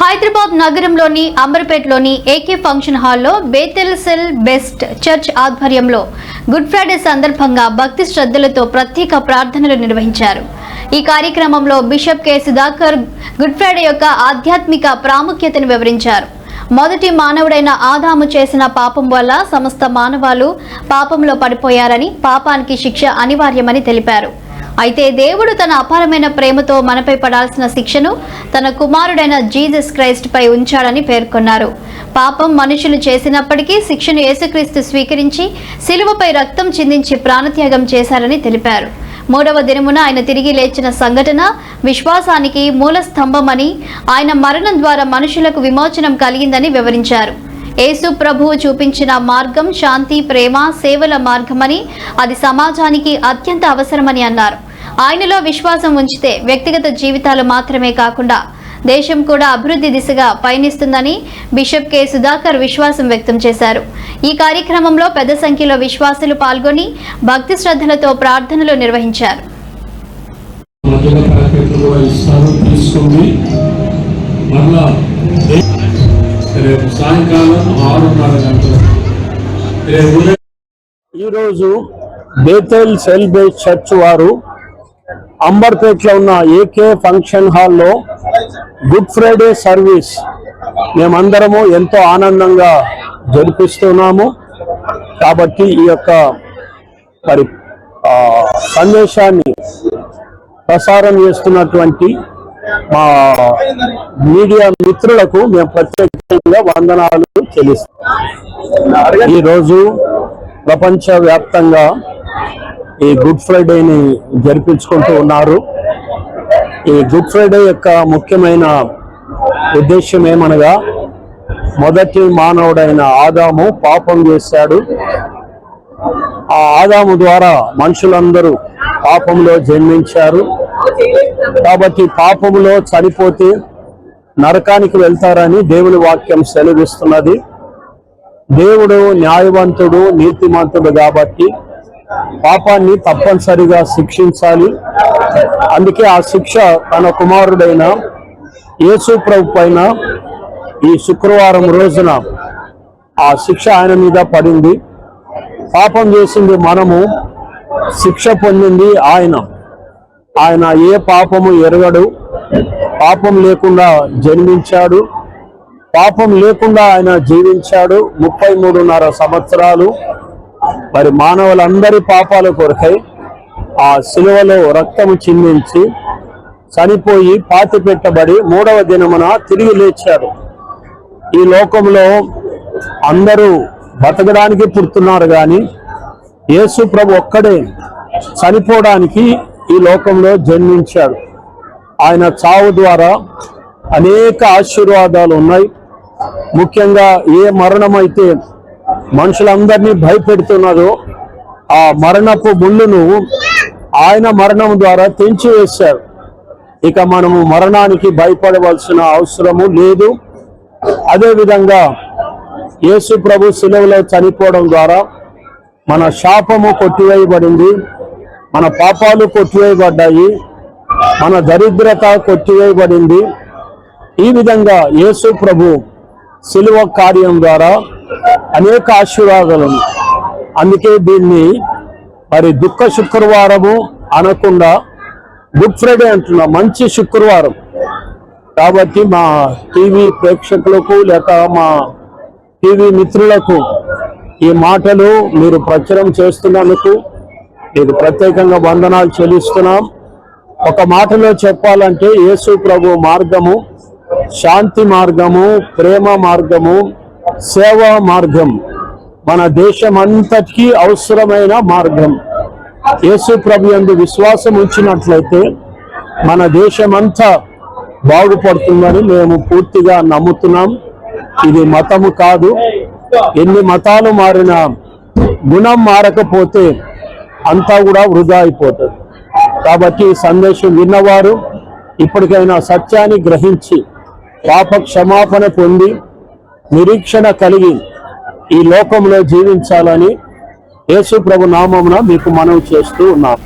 హైదరాబాద్ నగరంలోని అంబర్పేటలోని AK function హాల్లో Bethel cell best church ఆధ్వర్యంలో గుడ్ ఫ్రైడే సందర్భంగా భక్తి శ్రద్ధలతో ప్రత్యేక ప్రార్థనలు నిర్వహించారు. ఈ కార్యక్రమంలో bishop K Sudhakar good Friday యొక్క ఆధ్యాత్మిక ప్రాముఖ్యతను వివరించారు. మొదటి మానవుడైన ఆదాము చేసిన పాపం వల్ల సమస్త మానవాళు పాపంలో పడిపోయారని, పాపానికి శిక్ష అనివార్యమని తెలిపారు. అయితే దేవుడు తన అపారమైన ప్రేమతో మనపై పడాల్సిన శిక్షను తన కుమారుడైన జీసస్ క్రైస్ట్ పై ఉంచాడని పేర్కొన్నారు. పాపం మనుషులు చేసినప్పటికీ శిక్షను యేసుక్రీస్తు స్వీకరించి శిలువపై రక్తం చిందించి ప్రాణత్యాగం చేశారని తెలిపారు. మూడవ దినమున ఆయన తిరిగి లేచిన సంఘటన విశ్వాసానికి మూల స్తంభమని, ఆయన మరణం ద్వారా మనుషులకు విమోచనం కలిగిందని వివరించారు. యేసు ప్రభువు చూపించిన మార్గం శాంతి, ప్రేమ, సేవల మార్గమని, అది సమాజానికి అత్యంత అవసరమని అన్నారు. ఆయనలో విశ్వాసం ఉంచితే వ్యక్తిగత జీవితాలు మాత్రమే కాకుండా దేశం కూడా అభివృద్ధి దిశగా పయనిస్తుందని బిషప్ కె సుధాకర్ విశ్వాసం వ్యక్తం చేశారు. ఈ కార్యక్రమంలో పెద్ద సంఖ్యలో విశ్వాసులు పాల్గొని భక్తి శ్రద్ధలతో ప్రార్థనలు నిర్వహించారు. ఈరోజు బేతెల్ సెల్ బేస్ చర్చ్ వారు అంబర్పేటలో ఉన్న ఏకే ఫంక్షన్ హాల్లో గుడ్ ఫ్రైడే సర్వీస్ మేమందరము ఎంతో ఆనందంగా జరిపిస్తున్నాము. కాబట్టి ఈ యొక్క సందేశాన్ని ప్రసారం చేస్తున్నటువంటి మా మీడియా మిత్రులకు మేము ప్రత్యేకంగా వందనాలు చెల్లిస్తాం. ఈరోజు ప్రపంచవ్యాప్తంగా ఈ గుడ్ ఫ్రైడేని జరిపించుకుంటూ ఉన్నారు. ఈ గుడ్ ఫ్రైడే యొక్క ముఖ్యమైన ఉద్దేశం ఏమనగా, మొదటి మానవుడైన ఆదాము పాపం చేశాడు. ఆ ఆదాము ద్వారా మనుషులందరూ పాపంలో జన్మించారు. కాబట్టి పాపంలో చనిపోతే నరకానికి వెళ్తారని దేవుని వాక్యం సెలవిస్తున్నది. దేవుడు న్యాయవంతుడు, నీతిమంతుడు కాబట్టి పాపాన్ని తప్పనిసరిగా శిక్షించాలి. అందుకే ఆ శిక్ష తన కుమారుడైన యేసు ప్రభు పైన ఈ శుక్రవారం రోజున ఆ శిక్ష ఆయన మీద పడింది. పాపం చేసింది మనము, శిక్ష పొందింది ఆయన. ఆయన ఏ పాపము ఎరగడు, పాపం లేకుండా జన్మించాడు, పాపం లేకుండా ఆయన జీవించాడు 33.5 సంవత్సరాలు. మరి మానవులందరి పాపాల కొరకై ఆ శిలువలో రక్తము చిందించి చనిపోయి పాతి పెట్టబడి 3వ దినమున తిరిగి లేచాడు. ఈ లోకంలో అందరూ బతకడానికి పుడుతున్నారు కానీ యేసు ప్రభు ఒక్కడే చనిపోవడానికి ఈ లోకంలో జన్మించాడు. ఆయన చావు ద్వారా అనేక ఆశీర్వాదాలు ఉన్నాయి. ముఖ్యంగా ఏ మరణం అయితే మనుషులందరినీ భయపెడుతున్నదో ఆ మరణపు ముళ్ళును ఆయన మరణం ద్వారా తెంచివేశారు. ఇక మనము మరణానికి భయపడవలసిన అవసరము లేదు. అదేవిధంగా యేసు ప్రభు శిలువలో చనిపోవడం ద్వారా మన శాపము కొట్టివేయబడింది, మన పాపాలు కొట్టివేయబడ్డాయి, మన దరిద్రత కొట్టివేయబడింది. ఈ విధంగా యేసు ప్రభు శిలువ కార్యం ద్వారా అనేక ఆశీర్వాదాలు. అందుకే దీన్ని మరి దుఃఖ శుక్రవారము అనకుండా గుడ్ ఫ్రైడే అంటున్నా, మంచి శుక్రవారం. కాబట్టి మా టీవీ ప్రేక్షకులకు లేక మా టీవీ మిత్రులకు ఈ మాటలు మీరు ప్రచురం చేస్తున్నందుకు మీకు ప్రత్యేకంగా వందనాలు చెల్లిస్తున్నాం. ఒక మాటలో చెప్పాలంటే యేసు ప్రభు మార్గము శాంతి మార్గము, ప్రేమ మార్గము, సేవా మార్గం, మన దేశం అంతటికీ అవసరమైన మార్గం. యేసు ప్రభు యందు విశ్వాసం ఉంచినట్లయితే మన దేశమంతా బాగుపడుతుందని మేము పూర్తిగా నమ్ముతున్నాం. ఇది మతము కాదు. ఎన్ని మతాలు మారినా గుణం మారకపోతే అంతా కూడా వృధా అయిపోతుంది. కాబట్టి ఈ సందేశం విన్నవారు ఇప్పటికైనా సత్యాన్ని గ్రహించి పాప క్షమాపణ పొంది నిరీక్షణ కలిగి ఈ లోకంలో జీవించాలని యేసు ప్రభు నామమున మీకు మనవి చేస్తూ ఉన్నాం.